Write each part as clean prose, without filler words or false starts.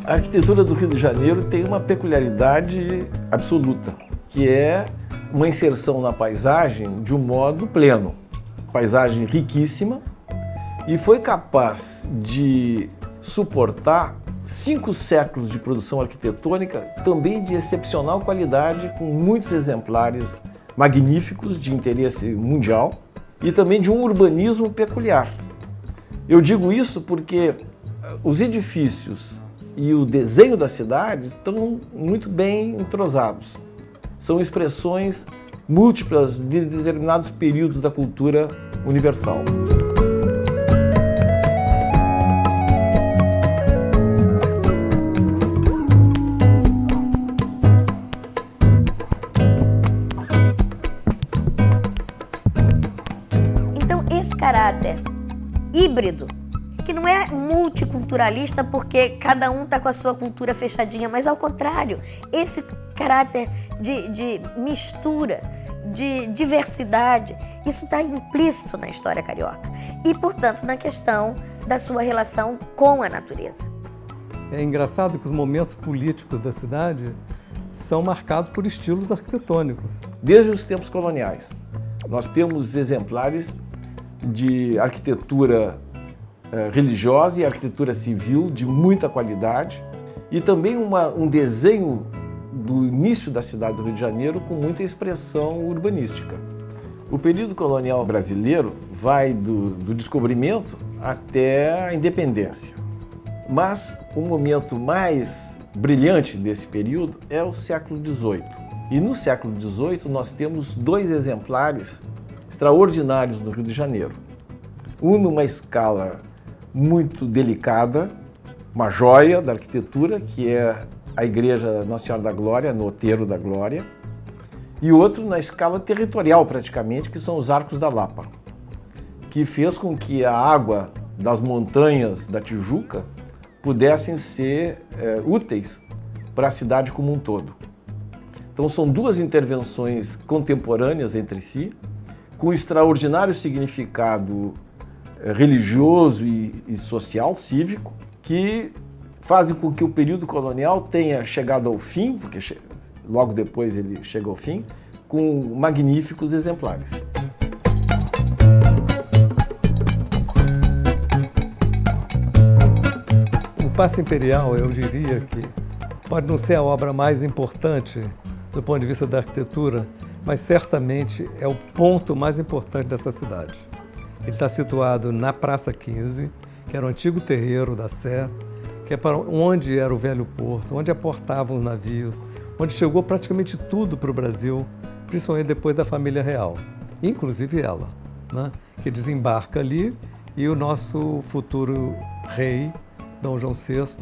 A arquitetura do Rio de Janeiro tem uma peculiaridade absoluta, que é uma inserção na paisagem de um modo pleno. Paisagem riquíssima, e foi capaz de suportar 5 séculos de produção arquitetônica, também de excepcional qualidade, com muitos exemplares magníficos de interesse mundial e também de um urbanismo peculiar. Eu digo isso porque os edifícios e o desenho da cidade estão muito bem entrosados. São expressões múltiplas de determinados períodos da cultura universal. Então, esse caráter híbrido, que não é multiculturalista porque cada um está com a sua cultura fechadinha, mas ao contrário, esse caráter de mistura, de diversidade, isso está implícito na história carioca e, portanto, na questão da sua relação com a natureza. É engraçado que os momentos políticos da cidade são marcados por estilos arquitetônicos. Desde os tempos coloniais, nós temos exemplares de arquitetura religiosa e arquitetura civil de muita qualidade e também um desenho do início da cidade do Rio de Janeiro com muita expressão urbanística. O período colonial brasileiro vai do descobrimento até a independência, mas o momento mais brilhante desse período é o século XVIII. E no século XVIII nós temos 2 exemplares extraordinários no Rio de Janeiro. Um numa escala muito delicada, uma joia da arquitetura, que é a Igreja Nossa Senhora da Glória, no Outeiro da Glória, e outro na escala territorial praticamente, que são os Arcos da Lapa, que fez com que a água das montanhas da Tijuca pudessem ser úteis para a cidade como um todo. Então são 2 intervenções contemporâneas entre si, com extraordinário significado religioso e social, cívico, que fazem com que o período colonial tenha chegado ao fim, porque logo depois ele chega ao fim, com magníficos exemplares. O Paço Imperial, eu diria que pode não ser a obra mais importante do ponto de vista da arquitetura, mas certamente é o ponto mais importante dessa cidade. Ele está situado na Praça 15, que era o antigo terreiro da Sé, que é para onde era o velho porto, onde aportavam os navios, onde chegou praticamente tudo para o Brasil, principalmente depois da família real, inclusive ela, né, que desembarca ali, e o nosso futuro rei, Dom João VI,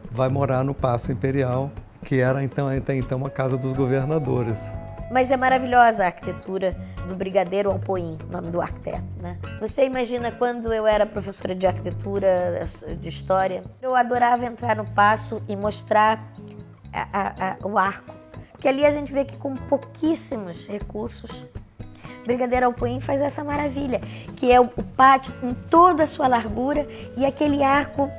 vai morar no Paço Imperial, que era até então a casa dos governadores. Mas é maravilhosa a arquitetura do Brigadeiro Alpoim, nome do arquiteto, né? Você imagina quando eu era professora de arquitetura, de história, eu adorava entrar no Paço e mostrar o arco. Porque ali a gente vê que com pouquíssimos recursos, Brigadeiro Alpoim faz essa maravilha, que é o pátio em toda a sua largura e aquele arco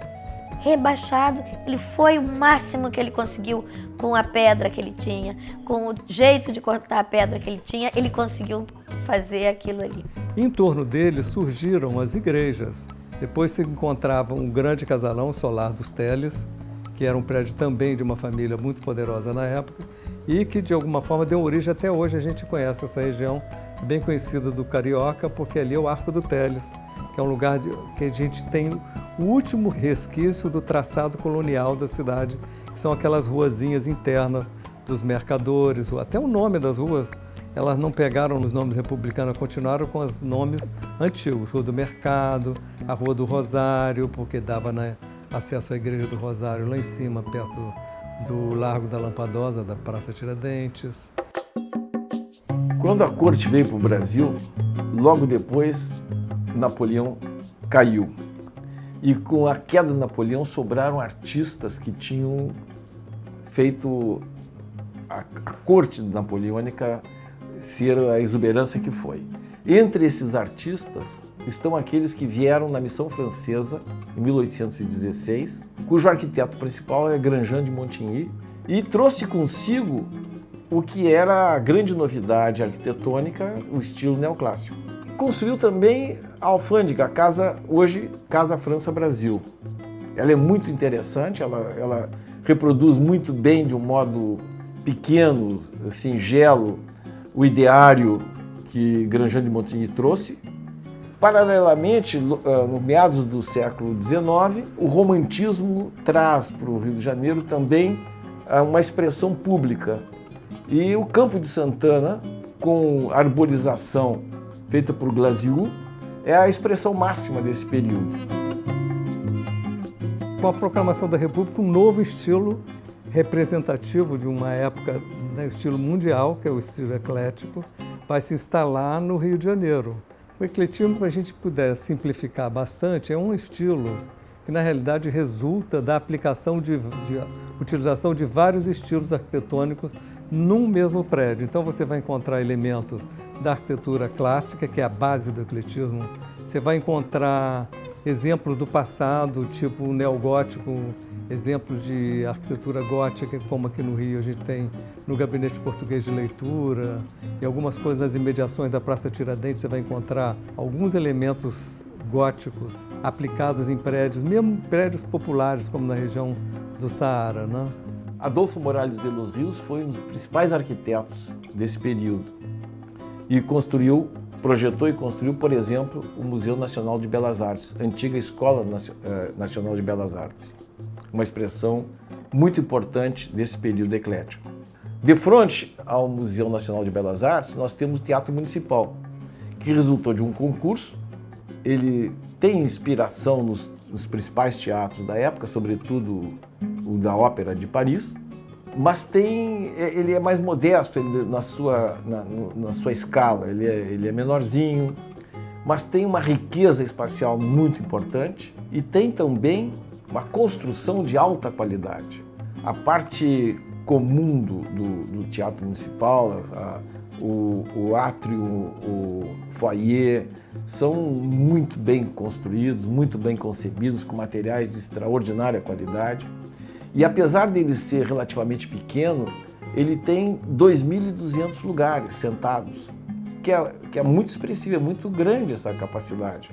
rebaixado, ele foi o máximo que ele conseguiu com a pedra que ele tinha, com o jeito de cortar a pedra que ele tinha, ele conseguiu fazer aquilo ali. Em torno dele surgiram as igrejas. Depois se encontrava um grande casalão, o Solar dos Teles, que era um prédio também de uma família muito poderosa na época e que de alguma forma deu origem, até hoje a gente conhece essa região bem conhecida do Carioca, porque ali é o Arco do Teles, que é um lugar que a gente tem o último resquício do traçado colonial da cidade, que são aquelas ruazinhas internas dos mercadores, até o nome das ruas, elas não pegaram os nomes republicanos, continuaram com os nomes antigos, Rua do Mercado, a Rua do Rosário, porque dava acesso à Igreja do Rosário lá em cima, perto do Largo da Lampadosa, da Praça Tiradentes. Quando a corte veio para o Brasil, logo depois Napoleão caiu. E com a queda de Napoleão sobraram artistas que tinham feito a corte napoleônica ser a exuberância que foi. Entre esses artistas estão aqueles que vieram na missão francesa em 1816, cujo arquiteto principal é Grandjean de Montigny, e trouxe consigo o que era a grande novidade arquitetônica, o estilo neoclássico. Construiu também a alfândega, a casa, hoje Casa França-Brasil. Ela é muito interessante, ela reproduz muito bem, de um modo pequeno, singelo, o ideário que Grandjean de Montigny trouxe. Paralelamente, no meados do século XIX, o romantismo traz para o Rio de Janeiro também uma expressão pública. E o Campo de Santana, com arborização feita por Glasiou, é a expressão máxima desse período. Com a proclamação da República, um novo estilo representativo de uma época, né, estilo mundial, que é o estilo eclético, vai se instalar no Rio de Janeiro. O ecletismo, para a gente puder simplificar bastante, é um estilo que na realidade resulta da aplicação de utilização de vários estilos arquitetônicos num mesmo prédio. Então você vai encontrar elementos da arquitetura clássica, que é a base do ecletismo. Você vai encontrar exemplos do passado, tipo o neogótico, exemplos de arquitetura gótica, como aqui no Rio a gente tem no Gabinete Português de Leitura, e algumas coisas nas imediações da Praça Tiradentes você vai encontrar alguns elementos góticos aplicados em prédios, mesmo prédios populares, como na região do Saara, né? Adolfo Morales de los Rios foi um dos principais arquitetos desse período e projetou e construiu, por exemplo, o Museu Nacional de Belas Artes, antiga Escola Nacional de Belas Artes, uma expressão muito importante desse período eclético. De frente ao Museu Nacional de Belas Artes, nós temos o Teatro Municipal, que resultou de um concurso. Ele tem inspiração nos principais teatros da época, sobretudo o da Ópera de Paris, mas ele é mais modesto na sua escala, ele é menorzinho, mas tem uma riqueza espacial muito importante e tem também uma construção de alta qualidade. A parte comum do Teatro Municipal, o átrio, o foyer, são muito bem construídos, muito bem concebidos, com materiais de extraordinária qualidade. E apesar dele ser relativamente pequeno, ele tem 2.200 lugares sentados, que é muito expressivo, é muito grande essa capacidade.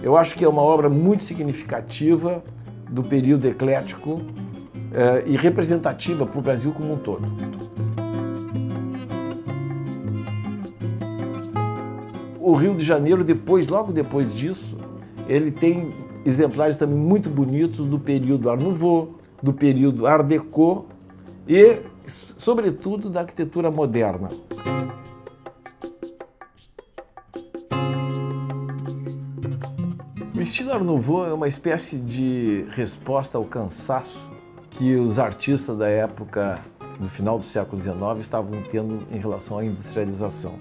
Eu acho que é uma obra muito significativa do período eclético e representativa para o Brasil como um todo. O Rio de Janeiro, logo depois disso, ele tem exemplares também muito bonitos do período Art Nouveau, do período Art Deco e, sobretudo, da arquitetura moderna. O estilo Art Nouveau é uma espécie de resposta ao cansaço que os artistas da época, no final do século XIX, estavam tendo em relação à industrialização.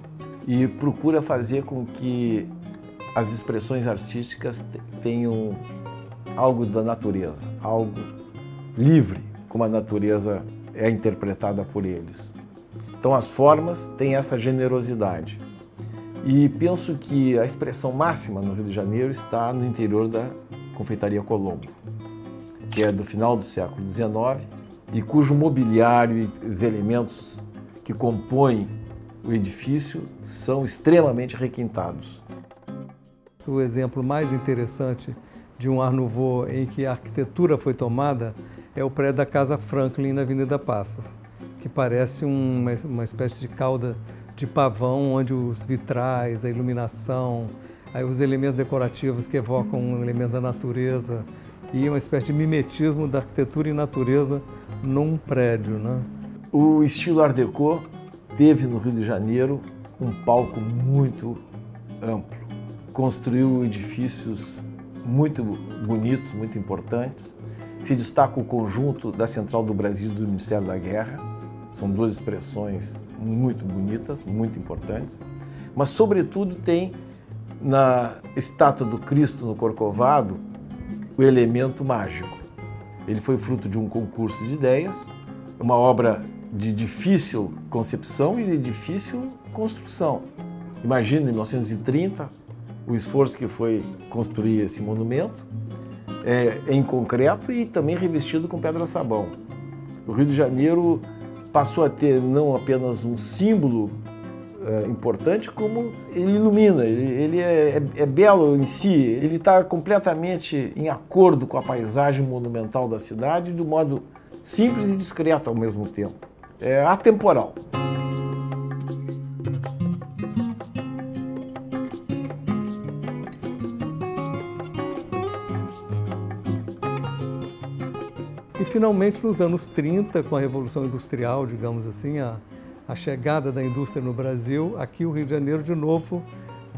E procura fazer com que as expressões artísticas tenham algo da natureza, algo livre, como a natureza é interpretada por eles. Então as formas têm essa generosidade. E penso que a expressão máxima no Rio de Janeiro está no interior da Confeitaria Colombo, que é do final do século XIX e cujo mobiliário e os elementos que compõem o edifício são extremamente requintados. O exemplo mais interessante de um Art Nouveau em que a arquitetura foi tomada é o prédio da Casa Franklin na Avenida Passos, que parece uma espécie de cauda de pavão, onde os vitrais, a iluminação, aí os elementos decorativos que evocam um elemento da natureza e uma espécie de mimetismo da arquitetura e natureza num prédio, né? O estilo Art Deco teve no Rio de Janeiro um palco muito amplo. Construiu edifícios muito bonitos, muito importantes. Se destaca o conjunto da Central do Brasil e do Ministério da Guerra. São duas expressões muito bonitas, muito importantes, mas sobretudo tem na estátua do Cristo no Corcovado o elemento mágico. Ele foi fruto de um concurso de ideias, uma obra de difícil concepção e de difícil construção. Imagina, em 1930, o esforço que foi construir esse monumento, em concreto e também revestido com pedra-sabão. O Rio de Janeiro passou a ter não apenas um símbolo importante, como ele ilumina, ele é belo em si, ele está completamente em acordo com a paisagem monumental da cidade, de um modo simples e discreto ao mesmo tempo. É atemporal. E finalmente nos anos 30, com a Revolução Industrial, digamos assim, a chegada da indústria no Brasil, aqui o Rio de Janeiro de novo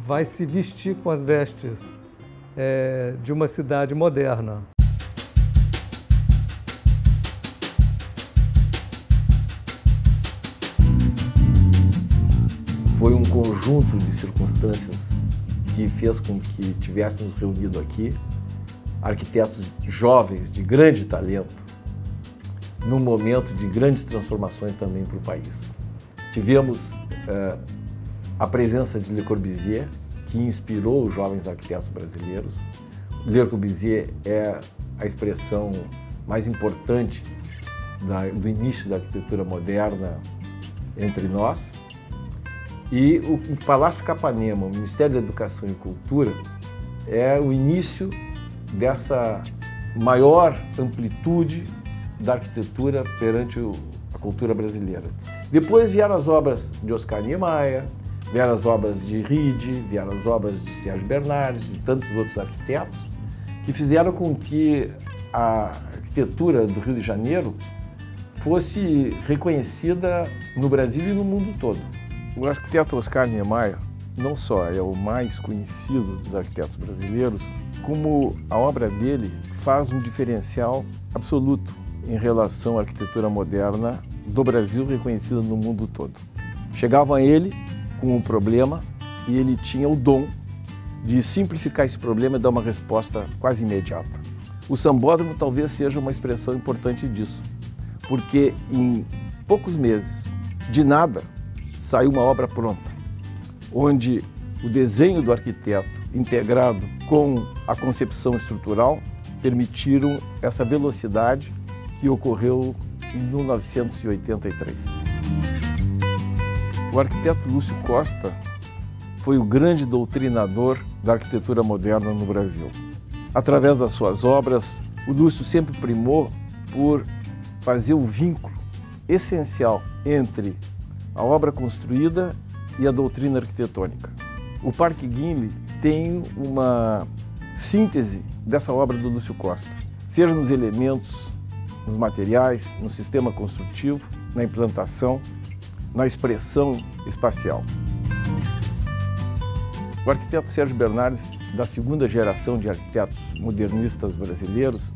vai se vestir com as vestes de uma cidade moderna. Foi um conjunto de circunstâncias que fez com que tivéssemos reunido aqui arquitetos jovens de grande talento, num momento de grandes transformações também para o país. Tivemos a presença de Le Corbusier, que inspirou os jovens arquitetos brasileiros. Le Corbusier é a expressão mais importante do início da arquitetura moderna entre nós. E o Palácio Capanema, o Ministério da Educação e Cultura, é o início dessa maior amplitude da arquitetura perante a cultura brasileira. Depois vieram as obras de Oscar Niemeyer, vieram as obras de Ried, vieram as obras de Sérgio Bernardes e tantos outros arquitetos que fizeram com que a arquitetura do Rio de Janeiro fosse reconhecida no Brasil e no mundo todo. O arquiteto Oscar Niemeyer não só é o mais conhecido dos arquitetos brasileiros, como a obra dele faz um diferencial absoluto em relação à arquitetura moderna do Brasil, reconhecida no mundo todo. Chegavam a ele com um problema e ele tinha o dom de simplificar esse problema e dar uma resposta quase imediata. O sambódromo talvez seja uma expressão importante disso, porque em poucos meses, de nada, saiu uma obra pronta, onde o desenho do arquiteto integrado com a concepção estrutural permitiram essa velocidade que ocorreu em 1983. O arquiteto Lúcio Costa foi o grande doutrinador da arquitetura moderna no Brasil. Através das suas obras, o Lúcio sempre primou por fazer o vínculo essencial entre a obra construída e a doutrina arquitetônica. O Parque Guinle tem uma síntese dessa obra do Lúcio Costa, seja nos elementos, nos materiais, no sistema construtivo, na implantação, na expressão espacial. O arquiteto Sérgio Bernardes, da segunda geração de arquitetos modernistas brasileiros,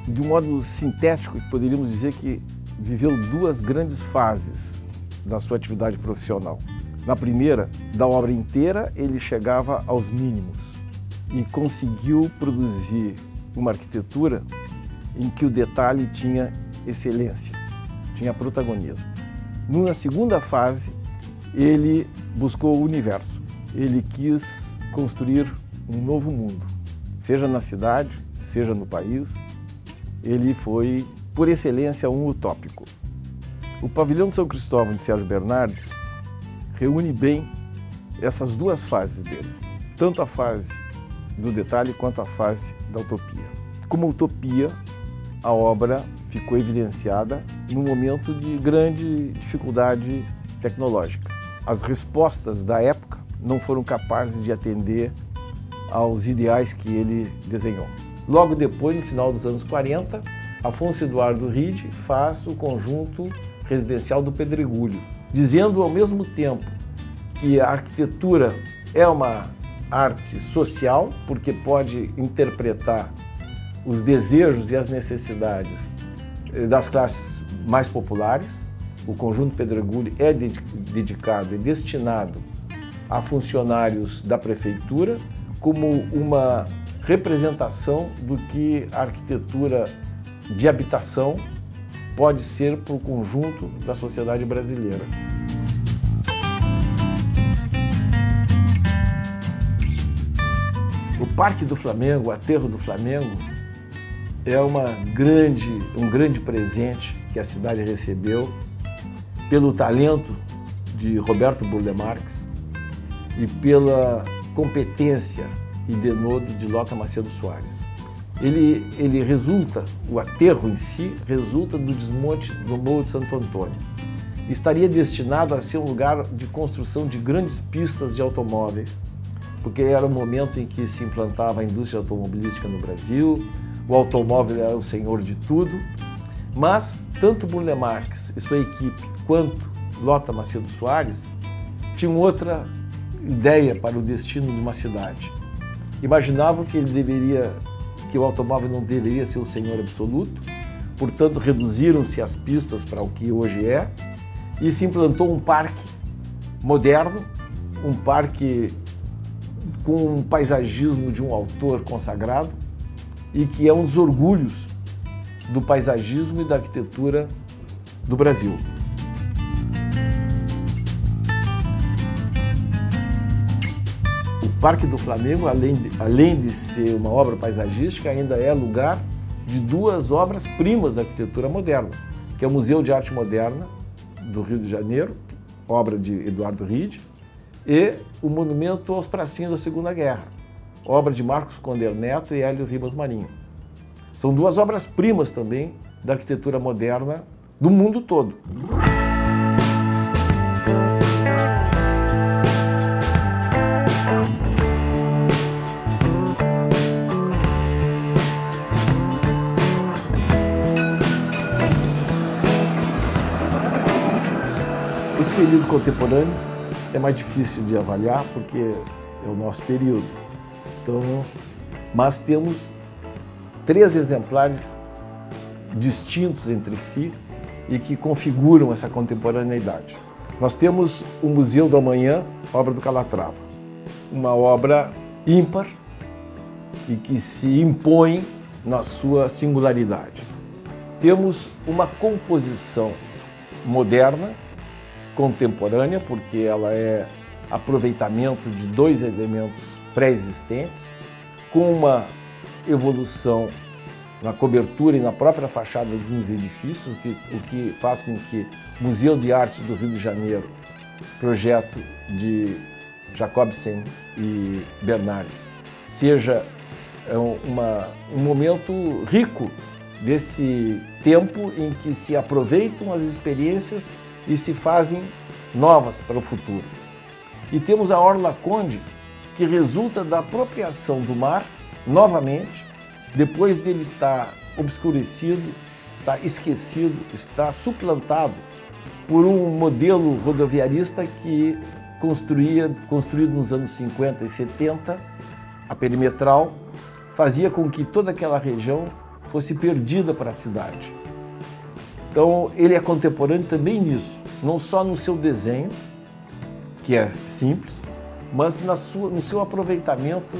de um modo sintético, poderíamos dizer que viveu duas grandes fases da sua atividade profissional. Na primeira, da obra inteira, ele chegava aos mínimos e conseguiu produzir uma arquitetura em que o detalhe tinha excelência, tinha protagonismo. Na segunda fase, ele buscou o universo. Ele quis construir um novo mundo, seja na cidade, seja no país. Ele foi, por excelência, um utópico. O Pavilhão de São Cristóvão de Sérgio Bernardes reúne bem essas duas fases dele, tanto a fase do detalhe quanto a fase da utopia. Como utopia, a obra ficou evidenciada num momento de grande dificuldade tecnológica. As respostas da época não foram capazes de atender aos ideais que ele desenhou. Logo depois, no final dos anos 40, Afonso Eduardo Ried faz o conjunto residencial do Pedregulho, dizendo ao mesmo tempo que a arquitetura é uma arte social, porque pode interpretar os desejos e as necessidades das classes mais populares, o Conjunto Pedregulho é dedicado, é destinado a funcionários da prefeitura como uma representação do que a arquitetura de habitação pode ser para o conjunto da sociedade brasileira. O Parque do Flamengo, o Aterro do Flamengo, é um grande presente que a cidade recebeu pelo talento de Roberto Burle Marx e pela competência e denodo de Lota Macedo Soares. Ele resulta, o aterro em si, resulta do desmonte do Morro de Santo Antônio. Estaria destinado a ser um lugar de construção de grandes pistas de automóveis, porque era o momento em que se implantava a indústria automobilística no Brasil, o automóvel era o senhor de tudo, mas tanto Burle Marx e sua equipe quanto Lota Macedo Soares tinham outra ideia para o destino de uma cidade. Imaginavam que o automóvel não deveria ser o senhor absoluto, portanto reduziram-se as pistas para o que hoje é e se implantou um parque moderno, um parque com um paisagismo de um autor consagrado e que é um dos orgulhos do paisagismo e da arquitetura do Brasil. O Parque do Flamengo, além de ser uma obra paisagística, ainda é lugar de duas obras-primas da arquitetura moderna, que é o Museu de Arte Moderna do Rio de Janeiro, obra de Eduardo Ride, e o Monumento aos Pracinhos da Segunda Guerra, obra de Marcos Conder Neto e Hélio Ribas Marinho. São duas obras-primas também da arquitetura moderna do mundo todo. Esse período contemporâneo é mais difícil de avaliar porque é o nosso período. Então, mas temos 3 exemplares distintos entre si e que configuram essa contemporaneidade. Nós temos o Museu do Amanhã, obra do Calatrava, uma obra ímpar e que se impõe na sua singularidade. Temos uma composição moderna, contemporânea, porque ela é aproveitamento de 2 elementos pré-existentes, com uma evolução na cobertura e na própria fachada dos edifícios, o que faz com que o Museu de Arte do Rio de Janeiro, projeto de Jacobsen e Bernardes, seja um momento rico desse tempo em que se aproveitam as experiências e se fazem novas para o futuro. E temos a Orla Conde, que resulta da apropriação do mar, novamente, depois dele estar obscurecido, está esquecido, está suplantado por um modelo rodoviarista que construído nos anos 50 e 70, a perimetral, fazia com que toda aquela região fosse perdida para a cidade. Então, ele é contemporâneo também nisso, não só no seu desenho, que é simples, mas no seu aproveitamento,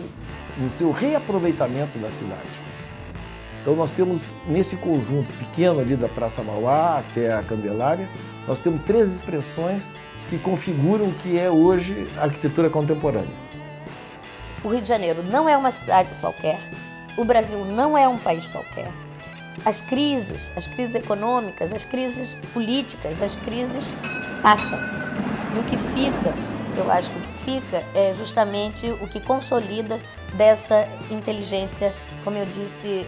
no seu reaproveitamento da cidade. Então, nós temos nesse conjunto pequeno ali da Praça Mauá até a Candelária, nós temos 3 expressões que configuram o que é hoje a arquitetura contemporânea. O Rio de Janeiro não é uma cidade qualquer, o Brasil não é um país qualquer. As crises econômicas, as crises políticas, as crises passam. E o que fica, eu acho que o que fica é justamente o que consolida dessa inteligência, como eu disse,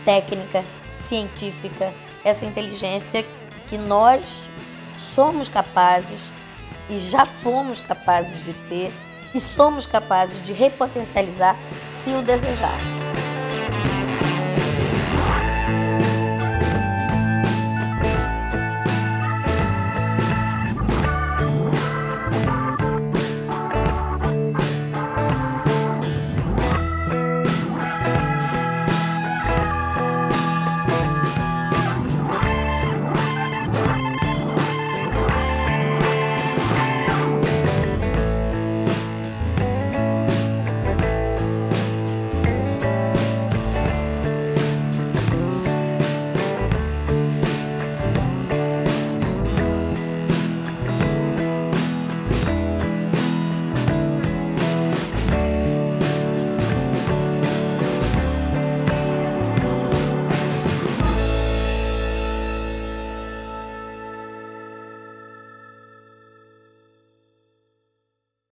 técnica, científica, essa inteligência que nós somos capazes e já fomos capazes de ter e somos capazes de repotencializar se o desejarmos.